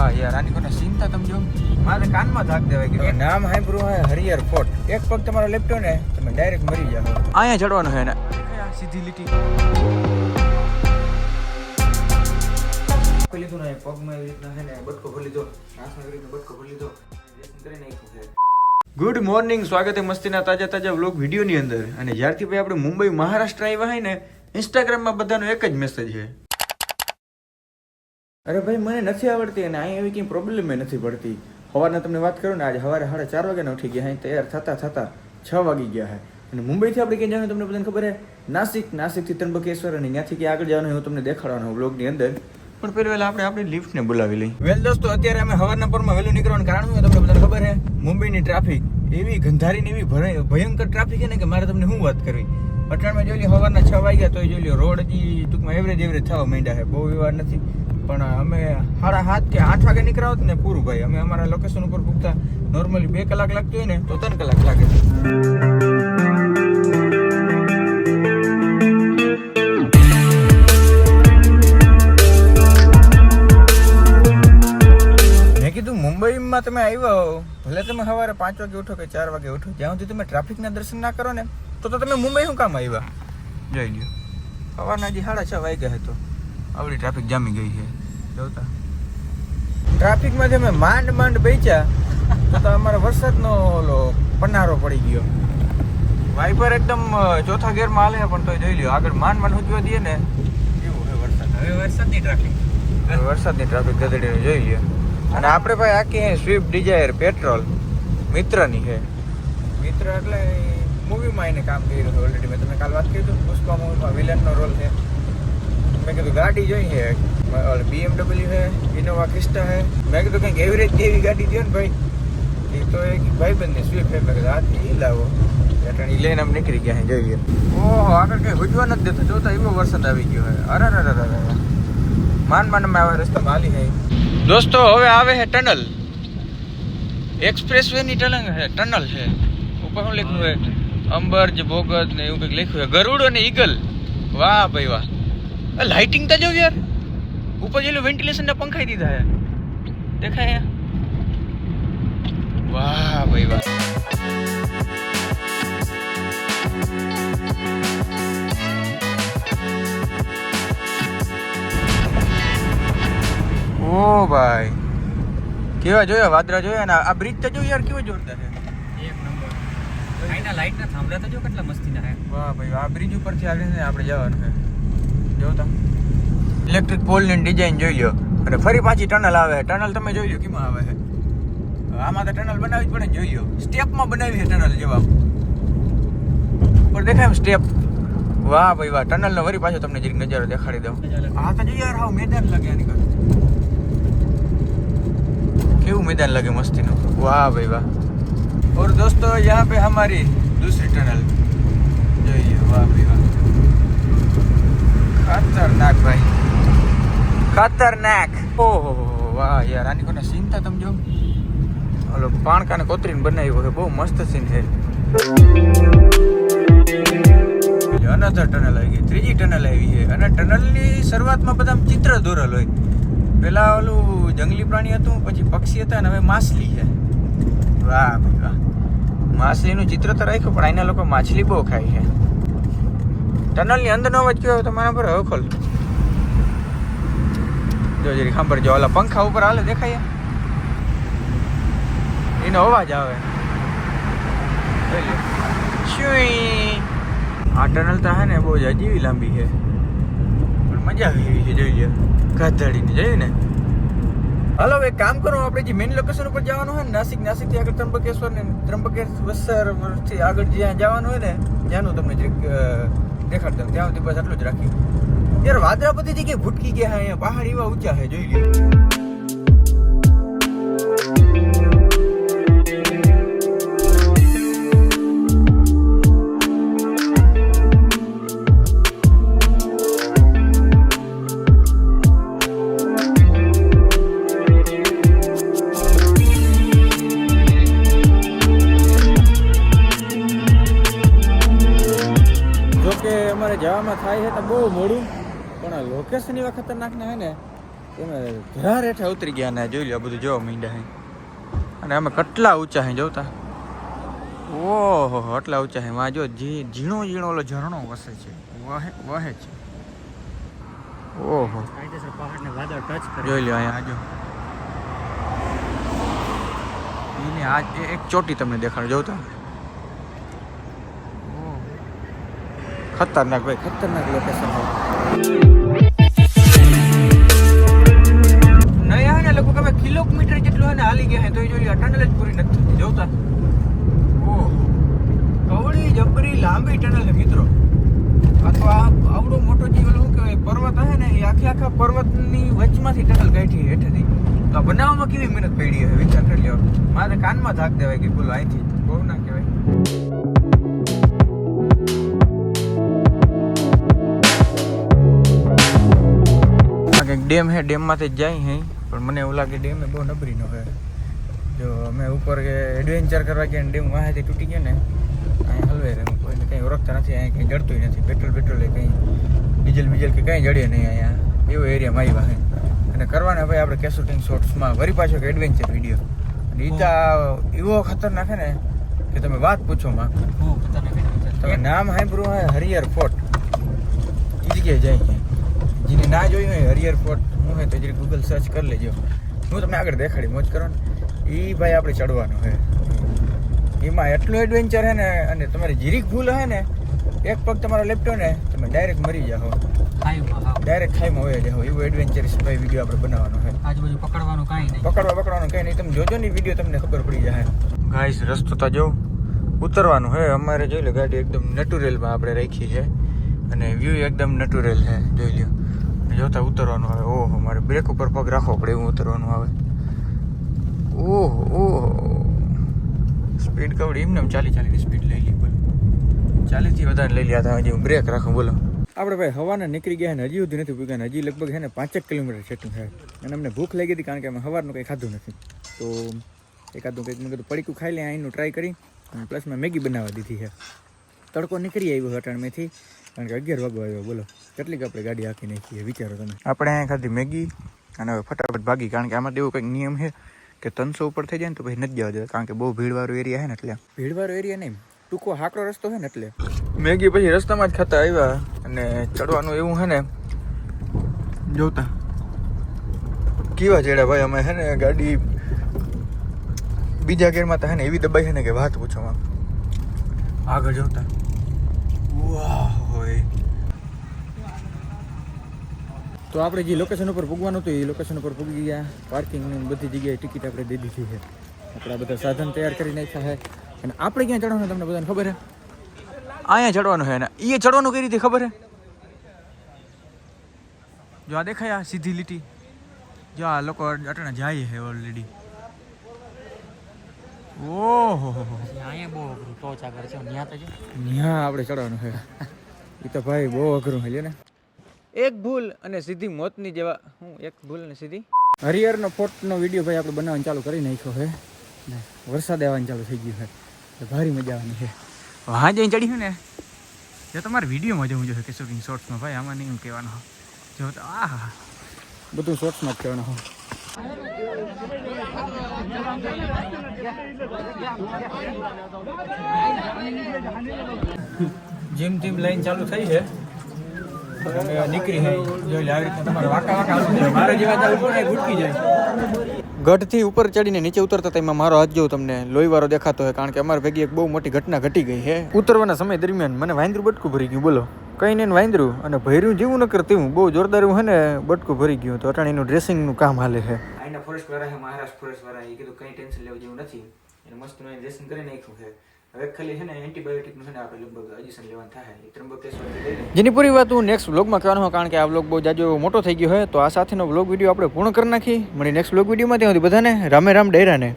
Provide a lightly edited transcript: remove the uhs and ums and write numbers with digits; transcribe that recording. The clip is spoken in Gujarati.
વાહ યાર, આની કોને ચિંતા તમે જો મારે કાનમાં ધાક દેવાય કે નામ સાંભળ્યું હે હરિયર ફોર્ટ. એક પગ તમારો લેપટો ને તમે ડાયરેક્ટ મરી જાઓ. અહીંયા ચડવાનું છે ને સીધી લીટી લીધું ને પગમાં એવી રીતના છે ને બટકો ભરી લીધો, નાસમાં એવી રીતના બટકો ભરી લીધો, કરી નાખ્યું છે. ગુડ મોર્નિંગ, સ્વાગત છે મસ્તીના તાજા વ્લોગ વિડીયોની અંદર. અને જ્યારથી ભાઈ આપણે મુંબઈ મહારાષ્ટ્ર આવ્યા હોય ને, ઇન્સ્ટાગ્રામમાં બધાનો એક જ મેસેજ છે, અરે ભાઈ મને નથી આવડતી અને અહીં એવી કંઈ પ્રોબ્લેમ નથી પડતી. સવારના તમને વાત કરું ને, આજે સવારે 4:30 વાગ્યાના ઉઠી ગયા, અહીં તૈયાર થતા 6 વાગી ગયા છે. અને મુંબઈથી આપણે ક્યાં જવાનું તમને બધાને ખબર છે, નાસિકથી ત્રંબકેશ્વર, અને ત્યાંથી ક્યાં આગળ જવાનું હું તમને દેખાડવાનું બ્લોગની અંદર. પણ પહેલા આપણે આપણી લિફ્ટને બોલાવી લઈ. વેલ દોસ્તો, અત્યારે અમે સવારના પરમાં વહેલું નીકળવાનું કારણ શું તમને બધાને ખબર છે, મુંબઈની ટ્રાફિક એવી ગંધારીને એવી ભયંકર ટ્રાફિક છે ને કે મારે તમને શું વાત કરવી. પટણમાં જોઈ લો સવારના 6 વાગ્યા તો જોઈ લો રોડ હજી ટૂંકમાં એવરેજ થવા માંડ્યા છે, બહુ વ્યવહાર નથી. પણ અમે 7:30 કે 8 વાગે નીકળ્યા હોત ને પૂરું ભાઈ, અમે અમારા લોકેશન ઉપર પૂછતા નોર્મલી 2 કલાક લાગતું હોય ને તો 3 કલાક લાગે. મેં કીધું મુંબઈમાં તમે આવ્યા હો, ભલે તમે સવારે 5 વાગે ઉઠો કે 4 વાગે ઉઠો, જ્યાં સુધી તમે ટ્રાફિકના દર્શન ના કરો ને તો તમે મુંબઈ શું કામ આવ્યા? જોઈ લ્યો સવારના હજી 6:30 વાગ્યા હતો, આવડી ટ્રાફિક જામી ગઈ છે. જોતા ટ્રાફિકમાંથી અમે માંડ બેચ્યા તો અમારા વરસાદનો ઓલો પન્નારો પડી ગયો. વાઇપર એકદમ ચોથા ગેરમાં હાલે પણ તોય જોઈ લ્યો આગળ માંડ ઉજવા દઈએ ને એવું છે વરસાદ. હવે વરસાદની ટ્રાફિક ગધેડીને જોઈ લ્યો. અને આપણે ભાઈ આખી સ્વિફ્ટ ડિઝાયર પેટ્રોલ મિત્રની છે. મિત્ર એટલે મૂવીમાં એને કામ કર્યું છે ઓલરેડી. મેં તમને કાલ વાત કરી હતું, પુષ્પા મૂવીમાં વિલનનો રોલ છે. મેં કીધું ગાડી જોઈ છે, BMW છે, ઇનોવા ક્રિસ્ટા છે. મેં કીધું કંઈક એવરેજ જેવી ગાડી દો ને ભાઈ. એ તો એક ભાઈબંધની સ્વિફ્ટ છે. મેં કીધું હાથી એ લાવો એટલે એ લઈને આમ નીકળી ગયા છે. જોઈ લે, ઓહો આગળ કંઈ ભૂજવા નથી દેતો. જોતા એવો વરસાદ આવી ગયો છે. અરે માંડ અમે આવા રસ્તામાં હાલી છે. દોસ્તો હવે આવે છે ટનલ, એક્સપ્રેસ વેની ટનલ છે. ઉપર શું લખ્યું છે, અંબરજ બોગદ ને એવું કંઈક લખ્યું છે, ગરુડ અને ઈગલ. વાહ ભાઈ વાહ, લાઇટિંગ તો જો યાર, ઉપર જેલું વેન્ટિલેશન ના પંખાઈ દીધા હે, દેખાય? વાહ ભાઈ વાહ. ઓ ભાઈ કેવા જોયા વાદળા જોયા, અને આ બ્રિજ તો જો યાર કેવો જોરદાર છે, એક નંબર. આઈના લાઈટ ના થાંભલા તો જો કેટલા મસ્તીના છે. વાહ ભાઈ, આ બ્રિજ ઉપરથી આવીને આપણે જવાનું છે. જોતા ઇલેક્ટ્રિક પોલની ડિઝાઇન જોઈ લો. અને ફરી પાછી ટનલ આવે છે. ટનલ તમે જોઈ લો કેમાં આવે છે. આમાં તો ટનલ બનાવી જ પડે, જોઈ લો સ્ટેપમાં બનાવી છે ટનલ જેવા. ઉપર દેખાય સ્ટેપ. વાહ ભાઈ વાહ, ટનલનો ફરી પાછો તમને જરીક નજારો દેખાડી દઉં. હા તો જો યાર હાવ મેદાન લાગે આની કર, કેવું મેદાન લાગે મસ્તીનું. વાહ ભાઈ વાહ. और दोस्तों यहाँ पे हमारी दूसरी टनल જોઈએ. વાહ ભાઈ વાહ, ખતરનાક ભાઈ, ખતરનાક. ઓહો વાહ યાર, આની કોને ચિંતા તમે જો, ઓલો પાણકાને કોતરીને બનાવ્યો છે, બહુ મસ્ત સીન છે. અનધર ટનલ આવી ગઈ, ત્રીજી ટનલ આવી છે. અને ટનલની શરૂઆતમાં બધા ચિત્ર દોરેલ હોય. પેલા ઓલું જંગલી પ્રાણી હતું, પછી પક્ષી હતા, અને હવે માછલી છે. વાહ ભાઈ વાહ, માછલીનું ચિત્ર તો રાખ્યું, પણ અહીંના લોકો માછલી બહુ ખાય છે. ટનલની અંદરનો અવાજ કયો તમારા પર હવે ખોલ જો જરી ખબર જો, ઓલા પંખા ઉપર હાલે દેખાય એનો અવાજ આવે. આ ટનલ તો હે ને બહુ જ અજીવી લાંબી છે, પણ મજા આવી એવી છે. જોઈ લો ગાધડીને જોયું ને. હાલો એક કામ કરો, આપણે જે મેઇન લોકેશન ઉપર જવાનું હોય ને, નાસિકથી આગળ ત્રંબકેશ્વરથી આગળ જ્યાં જવાનું હોય ને, ત્યાંનું તમને દેખાડતા હું. ત્યાં સુધી બસ આટલું જ રાખી યાર. વાદળા બધી જગ્યાએ ભૂટકી ગયા છે, અહીંયા પહાડ એવા ઊંચા છે, જોઈ લો. જવામાં થાય છે તો બહુ મોડું, પણ આ લોકેશન એવા ખતરનાક ને હે ને તમે ધરા રેઠા ઉતરી ગયા ને જોઈ લો બધું જોવા માંડ્યા હે અને અમે કેટલા ઊંચા હે જોતા ઓહો એટલા ઊંચા હે માં જો ઝીણો ઝીણો ઓલો ઝરણો વસે છે વહે છે ઓહો કાયદેસર પહાડને વાદળ ટચ કરે જોઈ લો અહીંયા આજો એને આ એક ચોટી તમને દેખાડો જોતા ખતરનાક ભાઈ ખતરનાક લોકેશન નયા ને લોકો કમે કિલોમીટર જેટલું હે ને હાલી ગયા હે તો એ જોઈ ટનલ જ પૂરી નથી થતી જોતા ઓહ કવડી જબરી લાંબી ટનલ હે મિત્રો અથવા આવડો મોટો જીવલ શું કહેવાય પર્વત હે ને એ આખા પર્વતની વચમાંથી ટનલ કાઢી હેઠેથી તો આ બનાવવામાં કેવી મહેનત પડી હે વિચાર કરી લ્યો મારે કાનમાં ધાક દેવાય કે બોલો અહીંથી બહુ ના કહેવાય ડેમ હે ડેમમાંથી જ જાય હે પણ મને એવું લાગે ડેમ બહુ નબળી નો હે જો અમે ઉપર એડવેન્ચર કરવા ગયા ડેમ વાહેથી તૂટી ગયા ને અહીંયા હલવે રહે કોઈને કંઈ ઓળખતા નથી અહીંયા કંઈ જડતું નથી પેટ્રોલ એ કંઈ ડીઝલ કે કંઈ જડે નહીં અહીંયા એવો એરિયામાં આવ્યા હે અને કરવાના ભાઈ આપણે કેસુટિંગ શોર્ટ્સમાં વળી પાછો કે એડવેન્ચર વિડીયો અને એ તો એવો ખતરનાક હે ને કે તમે વાત પૂછો માં તમે નામ સાંભળ્યું હોય હરિયર ફોર્ટ એ જગ્યાએ જાય છે જેને ના જોયું હોય હરિયર ફોર્ટ હું હોય તો જરી ગૂગલ સર્ચ કરી લેજો હું તમને આગળ દેખાડી મોજ કરો ને એ ભાઈ આપણે ચડવાનું છે એમાં એટલું એડવેન્ચર છે ને અને તમારી જીરીક ભૂલ હે ને એક પગ તમારો લેપટો ને તમે ડાયરેક્ટ મરી જાઓ ડાયરેક્ટ ખાઈમાં હોય જાઓ એવું એડવેન્ચરસ ભાઈ વિડીયો આપણે બનાવવાનો છે આજુબાજુ પકડવાનું કાંઈ નહીં પકડવાનું કંઈ નહીં તમે જોજો ને વિડીયો તમને ખબર પડી જાય ગાઈસ રસ્તો તો જો ઉતરવાનું છે અમારે જોઈ લો ગાડી એકદમ નેચરલમાં આપણે રાખી છે અને વ્યૂ એકદમ નેચરલ છે જોઈ લ્યો જોતા ઉતરવાનું આવે ઓહો મારે બ્રેક ઉપર પગ રાખવો પડે એવું ઉતરવાનું આવે ઓહો સ્પીડ કવડી એમને 40 સ્પીડ લઈ લી બોલો 40 થી વધારે લઈ લ્યા હતા હજી હું બ્રેક રાખું બોલો આપણે ભાઈ હવાના નીકળી ગયા ને હજી સુધી નથી પૂગ્યા ને હજી લગભગ છે ને 5 કિલોમીટર છેટું છે અને અમને ભૂખ લાગી હતી કારણ કે અમે સવારનું કંઈ ખાધું નથી તો એકાદું કંઈક મેં કીધું પડીકું ખાઈ લે અહીંનું ટ્રાય કરી અને પ્લસ મેં મેગી બનાવવા દીધી છે તડકો નીકળી આવ્યો હટાણમેથી કારણ કે 11 વાગવા આવ્યો બોલો કેટલીક આપણે ગાડી હાકી નાખીએ વિચારો તમે આપણે અહીંયા ખાધી મેગી અને હવે ફટાફટ ભાગી કારણ કે આમાં એવું કંઈક નિયમ છે કે 300 ઉપર થઈ જાય ને તો પછી નથી જવા દે કારણ કે બહુ ભીડવાળો એરિયા છે ને એટલે ભીડવાળો એરિયા નહીં ટૂંકો હાકડો રસ્તો છે ને એટલે મેગી પછી રસ્તામાં જ ખાતા આવ્યા અને ચડવાનું એવું છે ને જોતા કેવા ચડ્યા ભાઈ અમે છે ને ગાડી બીજા ગેરમાં તો છે ને એવી દબાઈ છે ને કે વાત પૂછોમાં આગળ જોતા વાહ હોય તો આપણે જે લોકેશન ઉપર પૂગવાનું હતું એ લોકેશન ઉપર પૂગી ગયા પાર્કિંગની બધી જગ્યાએ ટિકિટ આપણે દઈ દીધી છે આપણા બધા સાધન તૈયાર કરી નાખ્યા છે અને આપણે ક્યાં ચડવાનું તમને બધાને ખબર છે અહીંયા ચડવાનું છે ને એ ચડવાનું કઈ રીતે ખબર છે જો આ દેખાય આ સીધી લીટી જો આ લોકો અટાણા જાય છે ઓલરેડી ઓહો અહીંયા બહુ અઘરું ટોચ આગળ છે ત્યાં તો આપણે ચડવાનું છે એ તો ભાઈ બહુ અઘરું છે ને એક ભૂલ અને સીધી મોતની જેવા એક ભૂલ અને સીધી હરિયરનો ફોર્ટનો વિડીયો ભાઈ આપણે બનાવવાનું ચાલુ કરી નાખ્યો છે ને વરસાદ આવવાનું ચાલુ થઈ ગયું છે ભારી મજા આવવાની છે હા જઈને ચડ્યું ને જો તમારે વિડીયોમાં જવું જોઈએ કે શૂટિંગ શોર્ટ્સમાં ભાઈ આમાં નહીં કહેવાનું જો તો આ બધું શોર્ટ્સમાં જ કહેવાનું હોય જીમ લાઈન ચાલુ થઈ છે નીકળી છે જોઈ આવી રીતે તમારે વાંકા મારે જેવા ચાલુ પડે ગુટકી જાય ગઢથી ઉપર ચડીને નીચે ઉતરતા તેમાં મારો હાથ જોઉં તમને લોહીવાળો દેખાતો હોય કારણ કે અમારી ભેગી એક બહુ મોટી ઘટના ઘટી ગઈ છે ઉતરવાના સમય દરમિયાન મને વાંદરું બટકું ભરી ગયું બોલો કઈ ને વાંદરું અને ભર્યું જેવું ન કરતું બહુ જોરદાર એવું છે ને બટકું ભરી ગયું તો અટાણીનું ડ્રેસિંગનું કામ હાલે છે આના ફોરેસ્ટ વાળા છે મહારાષ્ટ્ર ફોરેસ્ટ વાળા એ કીધું કઈ ટેન્શન લેવું જેવું નથી એને મસ્ત ડ્રેસિંગ કરી નાખ્યું છે હવે ખાલી છે ને એન્ટીબાયોટિકનું છે ને આપણે લગભગ ઇન્જેક્શન લેવાનું થાય એ ત્રંબકેશ્વર જેની પૂરી વાત હું નેક્સ્ટ વ્લોગમાં કહેવાનો હોય કારણ કે આ વ્લોગ બહુ જાજો મોટો થઈ ગયો હોય તો આ સાથેનો વ્લોગ વિડીયો આપણે પૂર્ણ કરી નાખી મળી નેક્સ્ટ વ્લોગ વિડીયોમાં ત્યાં સુધી બધાને રામે રામ ડેરાને